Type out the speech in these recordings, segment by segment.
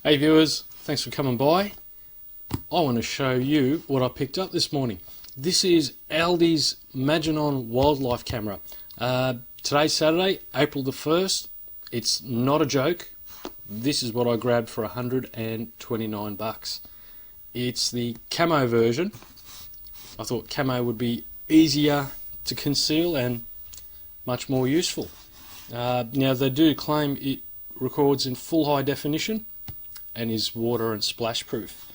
Hey viewers, thanks for coming by. I want to show you what I picked up this morning. This is Aldi's Maginon wildlife camera. Today's Saturday, April the 1st. It's not a joke. This is what I grabbed for 129 bucks. It's the camo version. I thought camo would be easier to conceal and much more useful. Now they do claim it records in full high definition and is water and splash proof.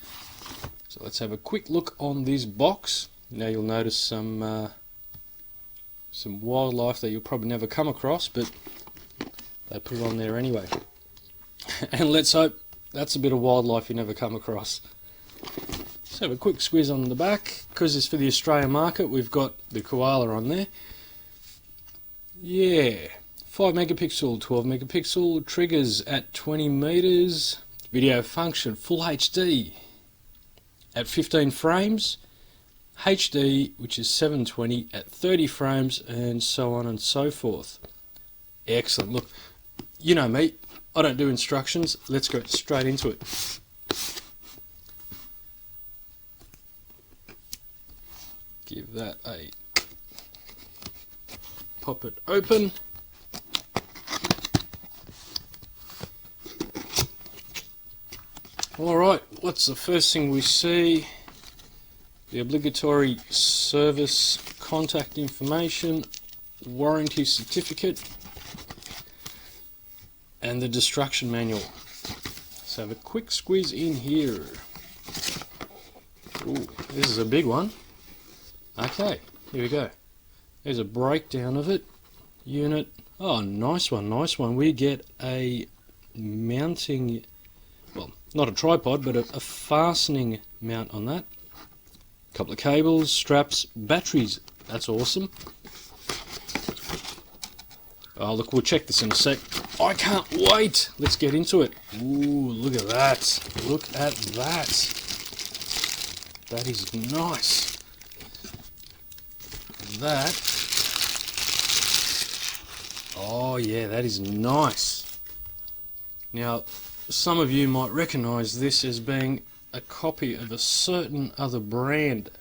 So let's have a quick look on this box. Now you'll notice some wildlife that you'll probably never come across, but they put it on there anyway. And let's hope that's a bit of wildlife you never come across. Let's have a quick squiz on the back. Because it's for the Australian market, we've got the koala on there. Yeah, 5 megapixel, 12 megapixel, triggers at 20 meters. Video function full HD at 15 frames, HD which is 720 at 30 frames, and so on and so forth. Excellent. Look, you know me, I don't do instructions. Let's go straight into it. Give that a pop it open. Alright, what's the first thing we see? The obligatory service contact information, warranty certificate, and the destruction manual. Let's have a quick squeeze in here. Ooh, this is a big one. Okay, here we go. There's a breakdown of it. Unit. Oh, nice one, nice one. We get a mounting, well, not a tripod, but a fastening mount on that. A couple of cables, straps, batteries. That's awesome. Oh, look, we'll check this in a sec. I can't wait. Let's get into it. Ooh, look at that. Look at that. That is nice. That. Oh, yeah, that is nice. Now, some of you might recognise this as being a copy of a certain other brand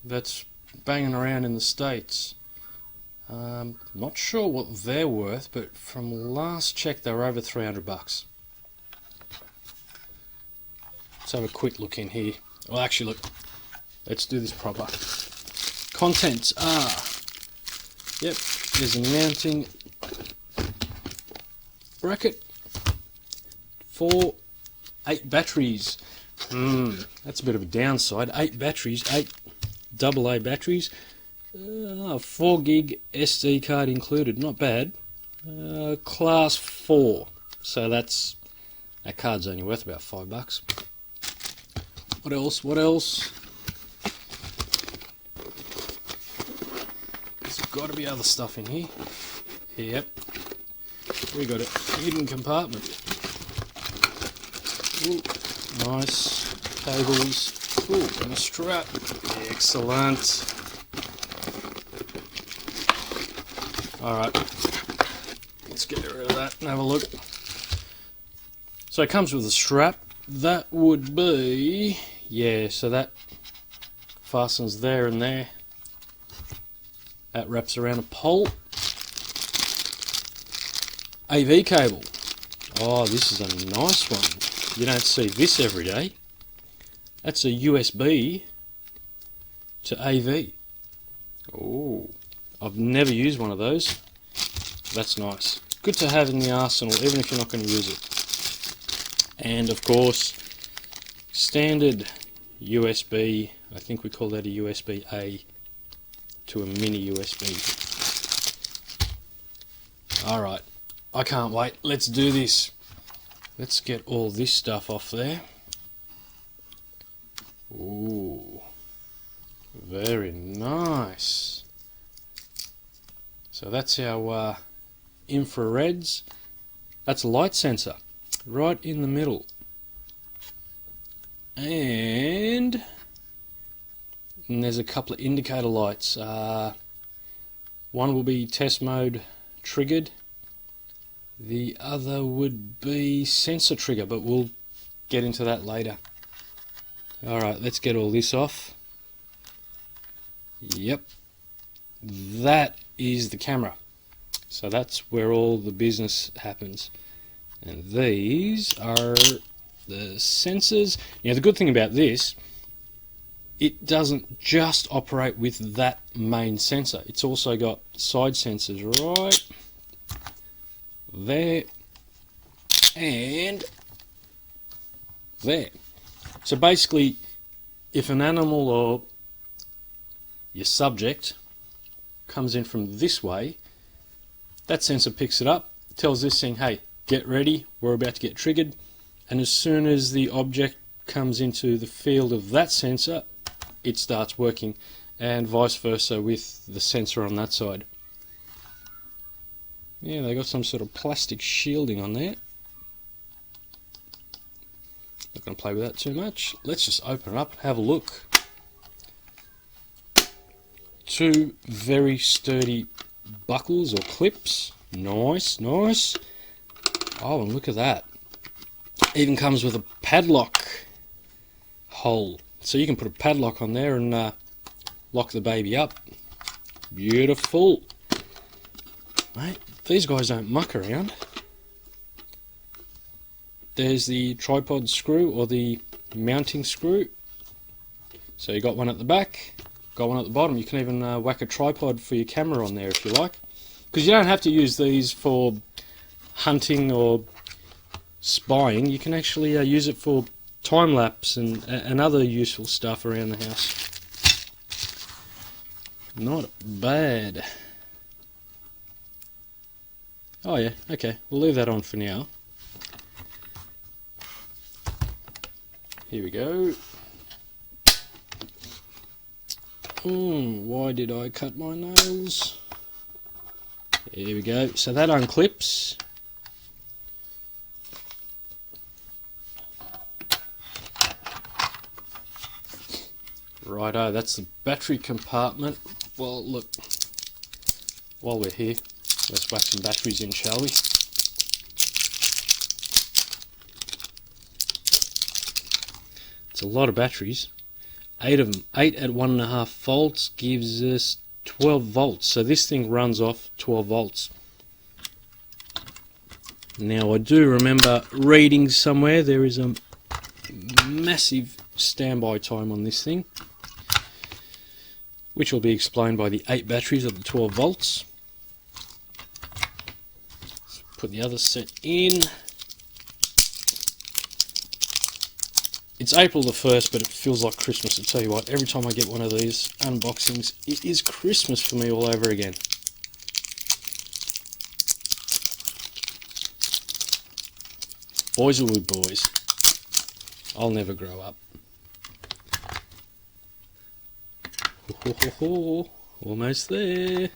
that's banging around in the States. Not sure what they're worth, but from last check they were over 300 bucks. Let's have a quick look in here. Well, actually, look, let's do this proper. Contents are, yep, there's a mounting bracket. 8 batteries. That's a bit of a downside. 8 batteries, 8 AA batteries. 4 gig SD card included. Not bad. Class 4. So that card's only worth about $5. What else? What else? There's got to be other stuff in here. Yep. We got a hidden compartment. Ooh, nice cables. Ooh, and a strap. Excellent. Alright, let's get rid of that and have a look. So it comes with a strap. That would be, yeah, so that fastens there and there. That wraps around a pole. AV cable. Oh, this is a nice one. You don't see this every day. That's a USB to AV. Oh, I've never used one of those. That's nice. Good to have in the arsenal, even if you're not going to use it. And of course, standard USB. I think we call that a USB-A to a mini USB. Alright, I can't wait. Let's do this. Let's get all this stuff off there. Ooh, very nice. So that's our infrareds. That's a light sensor right in the middle. And there's a couple of indicator lights. One will be test mode triggered. The other would be sensor trigger, but we'll get into that later. Alright, let's get all this off. Yep, that is the camera. So that's where all the business happens. And these are the sensors. Now the good thing about this, it doesn't just operate with that main sensor. It's also got side sensors right there and there. So basically, if an animal or your subject comes in from this way, that sensor picks it up, tells this thing, hey, get ready, we're about to get triggered. And as soon as the object comes into the field of that sensor, it starts working, and vice versa with the sensor on that side. Yeah, they got some sort of plastic shielding on there. Not going to play with that too much. Let's just open it up and have a look. Two very sturdy buckles or clips. Nice, nice. Oh, and look at that. Even comes with a padlock hole. So you can put a padlock on there and lock the baby up. Beautiful. Mate, these guys don't muck around. There's the tripod screw or the mounting screw. So you got one at the back, got one at the bottom. You can even whack a tripod for your camera on there if you like. Because you don't have to use these for hunting or spying. You can actually use it for time-lapse and other useful stuff around the house. Not bad. Oh yeah, okay, we'll leave that on for now. Here we go. Why did I cut my nails? Here we go. So that unclips. Righto, that's the battery compartment. Well, look, while we're here, let's whack some batteries in, shall we? It's a lot of batteries. 8 of them. 8 at 1.5 volts gives us 12 volts. So this thing runs off 12 volts. Now I do remember reading somewhere there is a massive standby time on this thing, which will be explained by the 8 batteries at the 12 volts. Let's put the other set in. It's April the 1st, but it feels like Christmas. I tell you what, every time I get one of these unboxings, it is Christmas for me all over again. Boys will be boys. I'll never grow up. Almost there.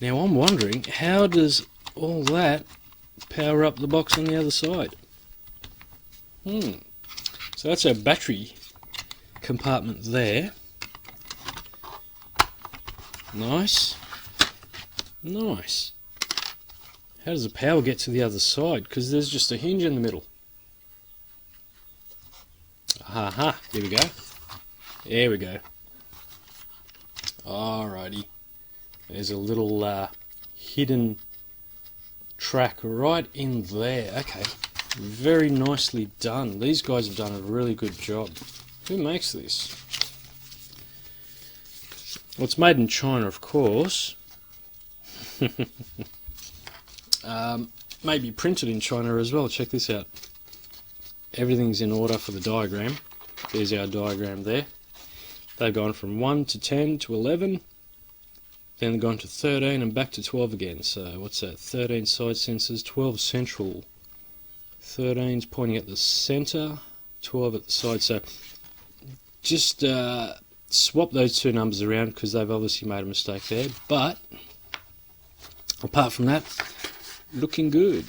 Now I'm wondering, how does all that power up the box on the other side? So that's our battery compartment there. Nice. Nice. How does the power get to the other side? Because there's just a hinge in the middle. Aha, here we go. There we go. Alrighty. There's a little hidden track right in there. Okay. Very nicely done. These guys have done a really good job. Who makes this? Well, it's made in China, of course. Maybe printed in China as well. Check this out. Everything's in order for the diagram. There's our diagram there. They've gone from 1 to 10 to 11. Then they've gone to 13 and back to 12 again. So what's that? 13 side sensors, 12 central. 13's pointing at the center, 12 at the side. So just swap those two numbers around because they've obviously made a mistake there. But apart from that, looking good.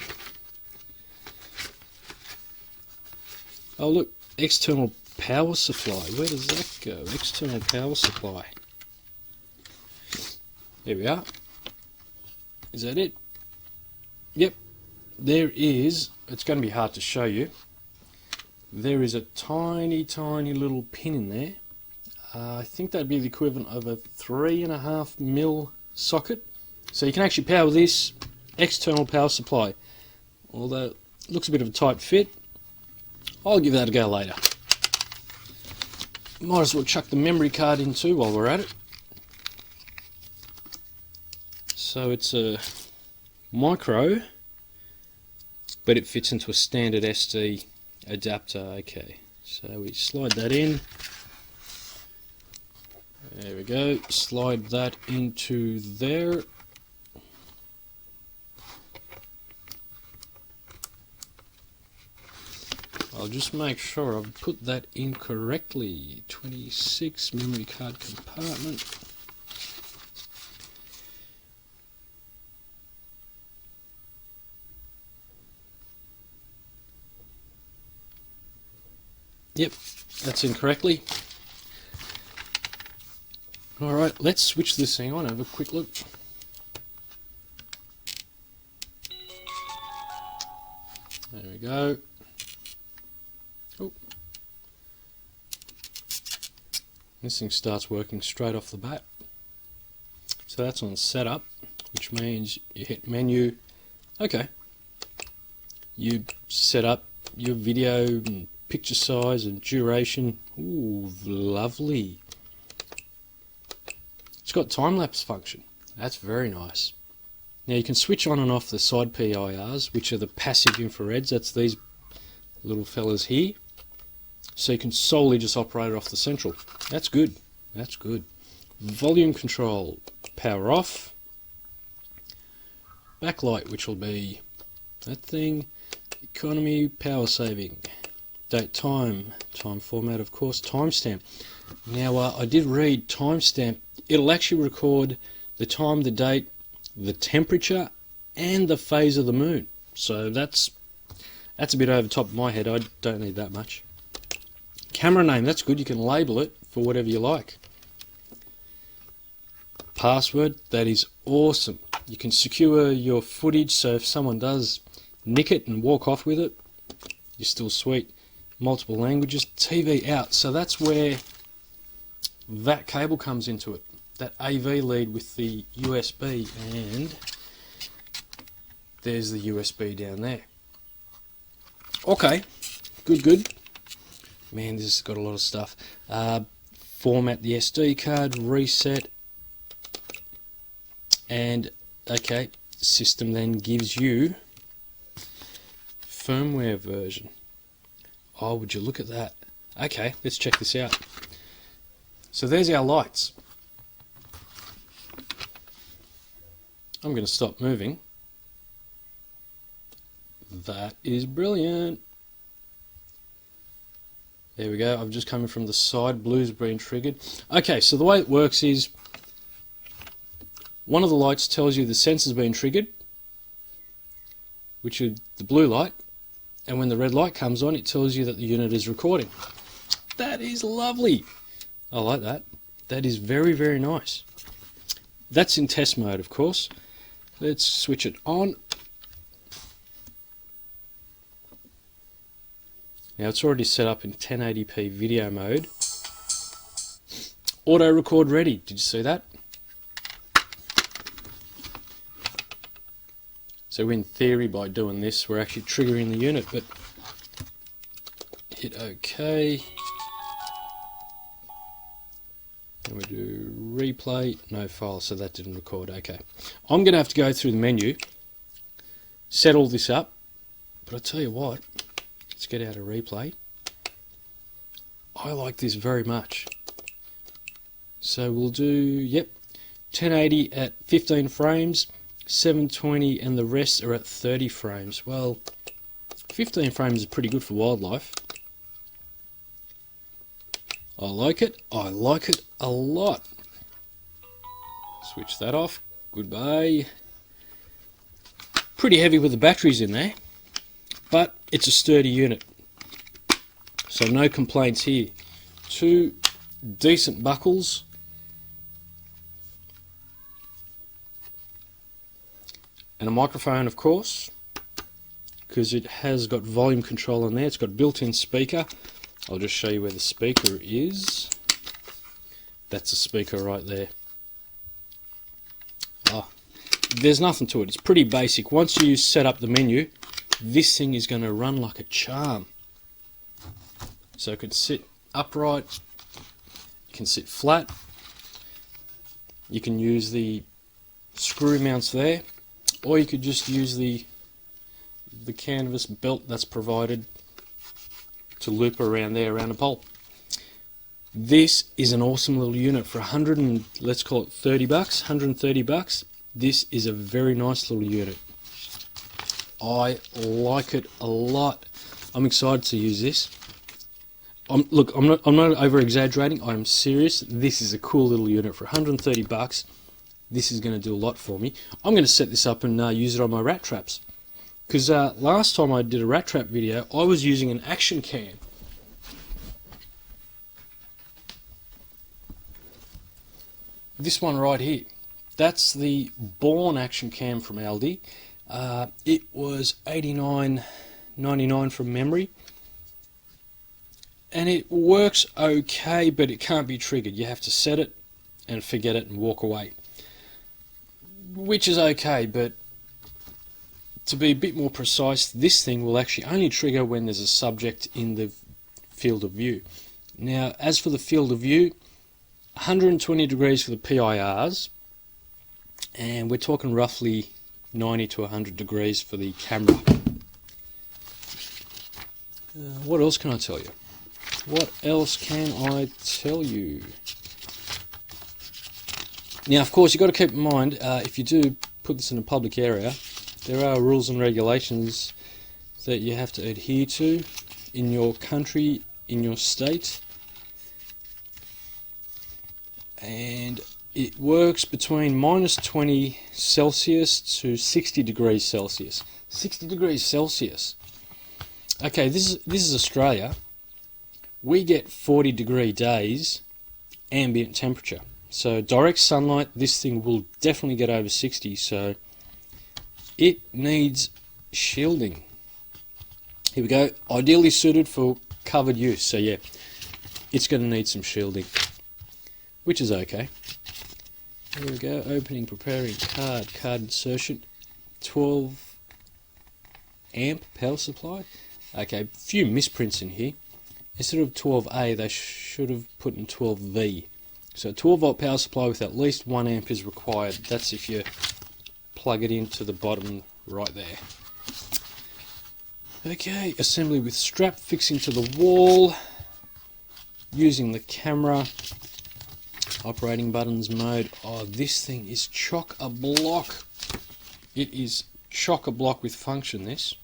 Oh look, external power supply. Where does that go? External power supply. There we are. Is that it? Yep, there is, it's going to be hard to show you, there is a tiny little pin in there. I think that'd be the equivalent of a 3.5mm socket. So you can actually power this external power supply. Although it looks a bit of a tight fit, I'll give that a go later. Might as well chuck the memory card in too while we're at it. So it's a micro, but it fits into a standard SD adapter. Okay, so we slide that in. There we go, slide that into there. I'll just make sure I've put that in correctly. 26 memory card compartment. Yep, that's in correctly. Alright, let's switch this thing on, have a quick look. There we go. Oh. This thing starts working straight off the bat. So that's on setup, which means you hit menu. Okay. You set up your video and picture size and duration. Ooh, lovely. It's got time-lapse function. That's very nice. Now you can switch on and off the side PIRs, which are the passive infrareds. That's these little fellas here. So you can solely just operate it off the central. That's good. That's good. Volume control, power off. Backlight, which will be that thing. Economy, power saving. Date time, time format of course, timestamp. Now I did read timestamp. It'll actually record the time, the date, the temperature, and the phase of the moon. So that's a bit over the top of my head. I don't need that much. Camera name, that's good. You can label it for whatever you like. Password, that is awesome. You can secure your footage, so if someone does nick it and walk off with it, you're still sweet. Multiple languages, TV out. So that's where that cable comes into it. That AV lead with the USB, and there's the USB down there. Okay, good. Man, this has got a lot of stuff. Format the SD card, reset, and okay, system then gives you firmware version. Oh, would you look at that? Okay, let's check this out. So there's our lights. I'm going to stop moving. That is brilliant. There we go. I've just come in from the side. Blue's been triggered. Okay, so the way it works is one of the lights tells you the sensor's been triggered, which is the blue light. And when the red light comes on, it tells you that the unit is recording. That is lovely. I like that. That is very nice. That's in test mode, of course. Let's switch it on. Now it's already set up in 1080p video mode. Auto record ready. Did you see that? So in theory, by doing this, we're actually triggering the unit, but hit OK. And we do replay, no file, so that didn't record. Okay. I'm going to have to go through the menu, set all this up, but I'll tell you what, let's get out of replay. I like this very much. So we'll do, yep, 1080 at 15 frames. 720 and the rest are at 30 frames. Well, 15 frames is pretty good for wildlife. I like it a lot. Switch that off, goodbye. Pretty heavy with the batteries in there, but it's a sturdy unit, so no complaints here. Two decent buckles. and a microphone, of course, because it has got volume control on there. It's got built-in speaker. I'll just show you where the speaker is. That's a speaker right there. Oh, there's nothing to it. It's pretty basic. Once you set up the menu, this thing is going to run like a charm. So it can sit upright, you can sit flat, you can use the screw mounts there, or you could just use the canvas belt that's provided to loop around there around the pole. This is an awesome little unit for let's call it $30, 130 bucks. This is a very nice little unit. I like it a lot. I'm excited to use this. Look, I'm not over exaggerating. I'm serious. This is a cool little unit for 130 bucks. This is going to do a lot for me. I'm going to set this up and use it on my rat traps. Because last time I did a rat trap video, I was using an action cam. This one right here. That's the Born action cam from Aldi. It was $89.99 from memory. And it works okay, but it can't be triggered. You have to set it and forget it and walk away. Which is okay, but to be a bit more precise, this thing will actually only trigger when there's a subject in the field of view. Now, as for the field of view, 120 degrees for the PIRs, and we're talking roughly 90 to 100 degrees for the camera. What else can I tell you? What else can I tell you? Now, of course, you've got to keep in mind, if you do put this in a public area, there are rules and regulations that you have to adhere to in your country, in your state. And it works between minus 20 Celsius to 60 degrees Celsius. 60 degrees Celsius. Okay, this is Australia. We get 40 degree days ambient temperature. So direct sunlight, this thing will definitely get over 60, so it needs shielding. Here we go. Ideally suited for covered use. So yeah, it's going to need some shielding, which is okay. Here we go. Opening, preparing card insertion. 12 amp power supply. Okay, a few misprints in here. Instead of 12A, they should have put in 12V. So 12 volt power supply with at least 1 amp is required. That's if you plug it into the bottom right there. Okay, assembly with strap fixing to the wall. Using the camera. Operating buttons mode. Oh, this thing is chock-a-block. It is chock-a-block with function, this.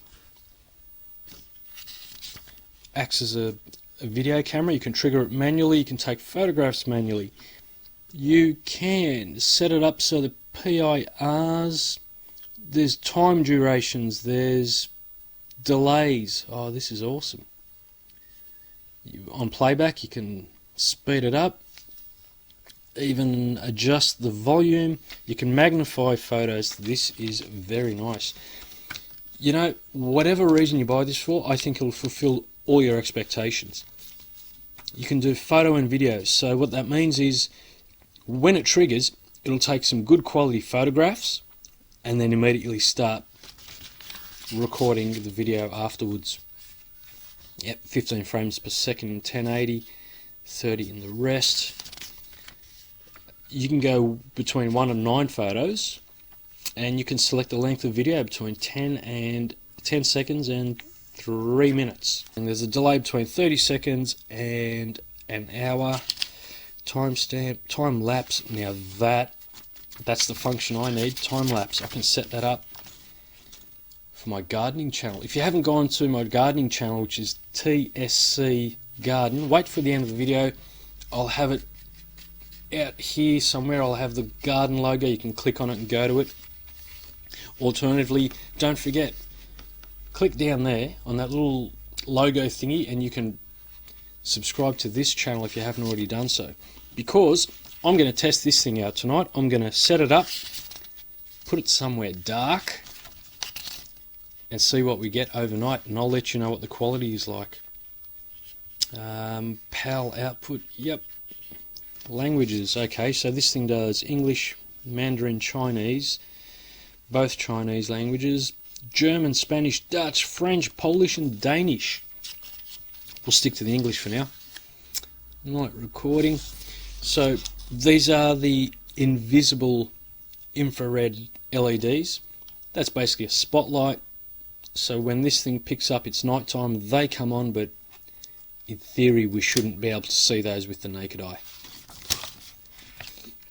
Acts as a video camera. You can trigger it manually, you can take photographs manually. You can set it up so the PIRs, there's time durations, there's delays. Oh, this is awesome. On playback you can speed it up, even adjust the volume, you can magnify photos. This is very nice. You know, whatever reason you buy this for, I think it'll fulfill all your expectations. You can do photo and video, so what that means is when it triggers, it'll take some good quality photographs and then immediately start recording the video afterwards. Yep, 15 frames per second in 1080, 30 in the rest. You can go between 1 and 9 photos, and you can select the length of video between 10 seconds and 3 minutes. And there's a delay between 30 seconds and an hour. Timestamp, time lapse. Now that's the function I need. Time lapse. I can set that up for my gardening channel. If you haven't gone to my gardening channel, which is TSC Garden, wait for the end of the video. I'll have it out here somewhere. I'll have the garden logo. You can click on it and go to it. Alternatively, don't forget, click down there on that little logo thingy and you can subscribe to this channel if you haven't already done so. Because I'm going to test this thing out tonight. I'm going to set it up, put it somewhere dark, and see what we get overnight, and I'll let you know what the quality is like. PAL output, yep. Languages, okay, so this thing does English, Mandarin, Chinese, both Chinese languages, German, Spanish, Dutch, French, Polish and Danish. We'll stick to the English for now. Night recording. So these are the invisible infrared LEDs. That's basically a spotlight. So when this thing picks up, it's nighttime, they come on, but in theory we shouldn't be able to see those with the naked eye.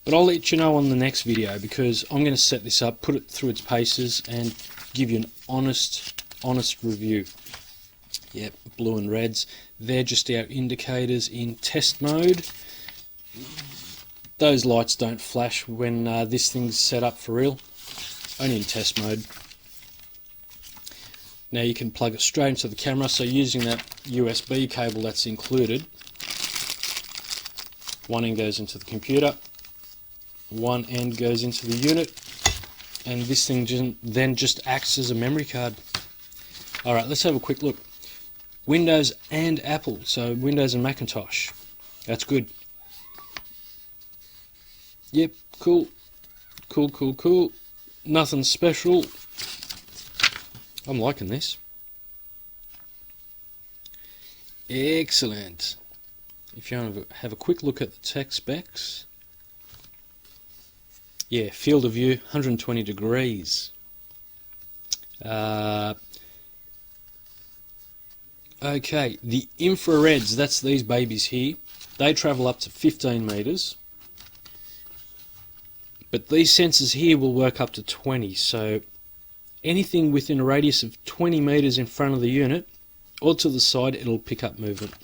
But I'll let you know on the next video, because I'm going to set this up, put it through its paces and give you an honest review. Yep, blue and reds. They're just our indicators in test mode. Those lights don't flash when this thing's set up for real, only in test mode. Now you can plug it straight into the camera, so using that USB cable that's included, one end goes into the computer, one end goes into the unit, and this thing then just acts as a memory card. Alright, let's have a quick look. Windows and Apple, so Windows and Macintosh. That's good. Yep, cool. Cool. Nothing special. I'm liking this. Excellent. If you want to have a quick look at the tech specs. Yeah, field of view, 120 degrees. Okay, the infrareds, that's these babies here. They travel up to 15 meters. But these sensors here will work up to 20, so anything within a radius of 20 meters in front of the unit or to the side, it'll pick up movement.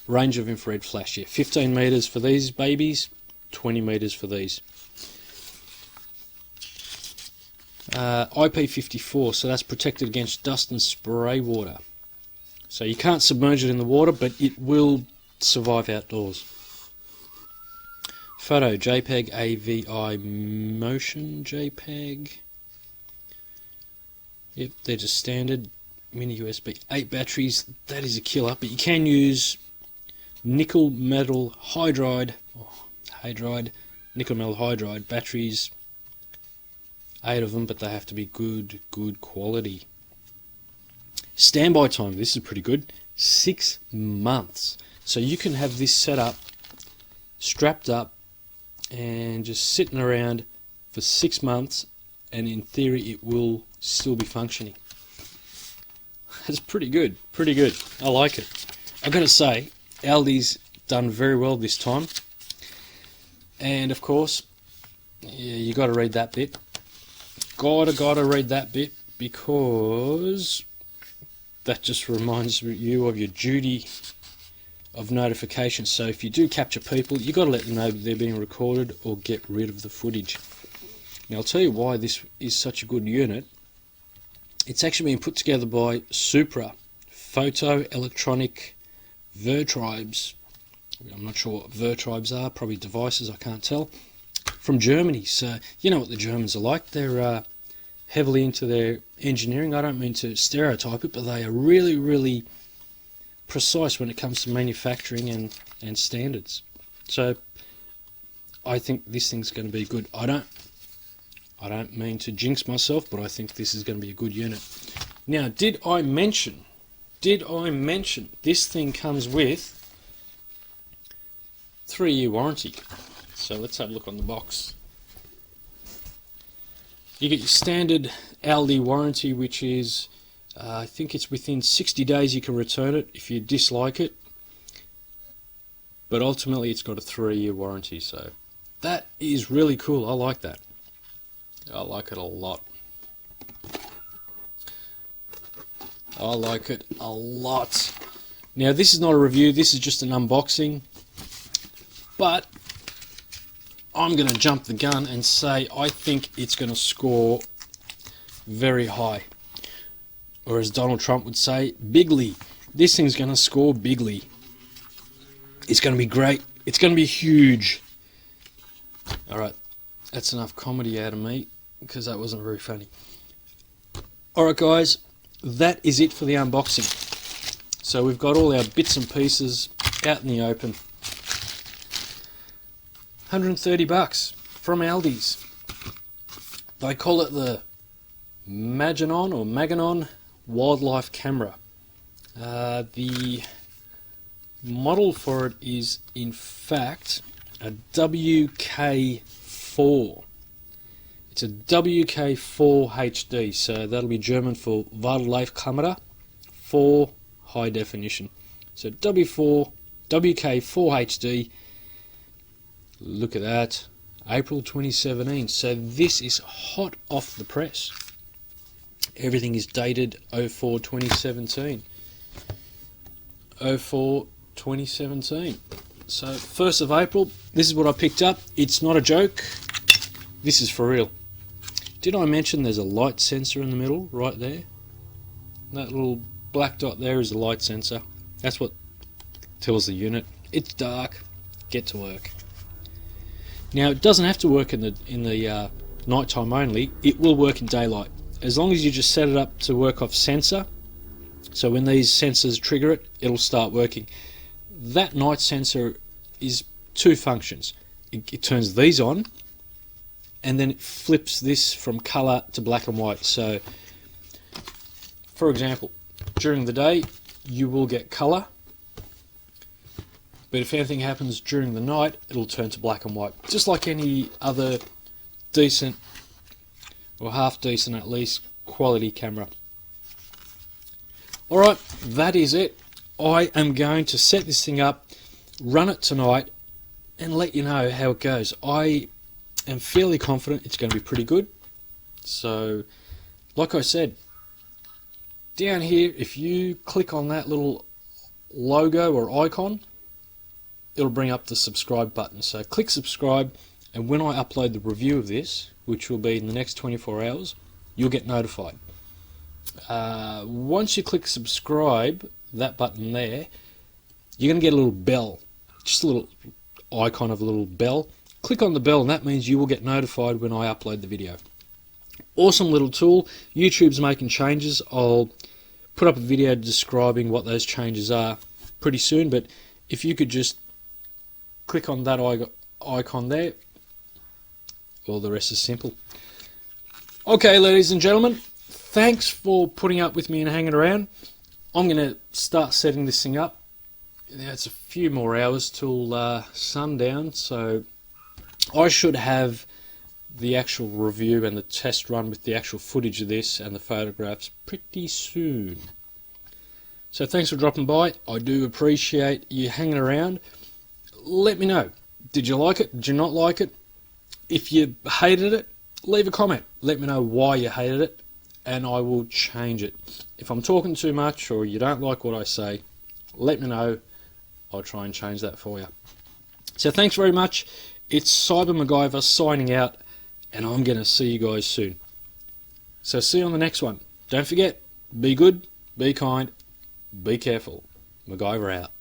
Range of infrared flash, yeah, 15 meters for these babies, 20 meters for these. IP54, so that's protected against dust and spray water. So you can't submerge it in the water, but it will survive outdoors. Photo, JPEG, AVI, motion, JPEG. Yep, they're just standard. Mini USB, 8 batteries. That is a killer, but you can use nickel metal hydride, nickel metal hydride batteries. 8 of them, but they have to be good quality. Standby time, this is pretty good. 6 months. So you can have this set up, strapped up, and just sitting around for 6 months, and in theory it will still be functioning. That's pretty good. I like it. I've got to say, Aldi's done very well this time. And of course, yeah, you got to read that bit. Gotta read that bit, because that just reminds you of your duty of notification. So if you do capture people, you got to let them know that they're being recorded or get rid of the footage. Now I'll tell you why this is such a good unit. It's actually been put together by Supra Photo Electronic Vertribes. I'm not sure what Vertribes are, probably devices, I can't tell. From Germany, so you know what the Germans are like. They're heavily into their engineering. I don't mean to stereotype it, but they are really precise when it comes to manufacturing and standards. So I think this thing's going to be good. I don't mean to jinx myself, but I think this is going to be a good unit. Now, did I mention this thing comes with 3-year warranty? So let's have a look on the box. You get your standard Aldi warranty, which is, I think it's within 60 days you can return it if you dislike it. But ultimately it's got a 3-year warranty, so that is really cool. I like that. I like it a lot. I like it a lot. Now this is not a review, this is just an unboxing. But I'm going to jump the gun and say I think it's going to score very high. Or as Donald Trump would say, bigly. This thing's going to score bigly. It's going to be great. It's going to be huge. Alright, that's enough comedy out of me, because that wasn't very funny. Alright guys, that is it for the unboxing. So we've got all our bits and pieces out in the open. 130 bucks from Aldi's. They call it the Maginon or Maginon wildlife camera. The model for it is in fact a WK4. It's a WK4 HD, so that'll be German for Wildlife-Kamera 4 high definition. So WK4 HD, look at that, April 2017. So this is hot off the press. Everything is dated 04/2017. 04/2017. So 1st of April, this is what I picked up. It's not a joke. This is for real. Did I mention there's a light sensor in the middle, right there? That little black dot there is a light sensor. That's what tells the unit it's dark, get to work. Now it doesn't have to work in the nighttime only. It will work in daylight, as long as you just set it up to work off sensor. So when these sensors trigger it, it'll start working. That night sensor is two functions. It turns these on, and then it flips this from colour to black and white. So for example, during the day you will get colour, but if anything happens during the night, it'll turn to black and white, just like any other decent, or half decent at least, quality camera. Alright, that is it. I am going to set this thing up, run it tonight, and let you know how it goes. I am fairly confident it's going to be pretty good. So, like I said, down here, if you click on that little logo or icon, it'll bring up the subscribe button. So click subscribe, and when I upload the review of this, which will be in the next 24 hours, you'll get notified. Once you click subscribe, that button there, you're going to get a little bell, just a little icon of a little bell. Click on the bell, and that means you will get notified when I upload the video. Awesome little tool. YouTube's making changes. I'll put up a video describing what those changes are pretty soon, but if you could just click on that icon there, well, the rest is simple. Okay, ladies and gentlemen, thanks for putting up with me and hanging around. I'm going to start setting this thing up. Now, it's a few more hours till sundown, so I should have the actual review and the test run with the actual footage of this and the photographs pretty soon. So thanks for dropping by. I do appreciate you hanging around. Let me know. Did you like it? Did you not like it? If you hated it, leave a comment. Let me know why you hated it, and I will change it. If I'm talking too much or you don't like what I say, let me know. I'll try and change that for you. So thanks very much. It's Cyber MacGyver signing out, and I'm going to see you guys soon. So see you on the next one. Don't forget, be good, be kind, be careful. MacGyver out.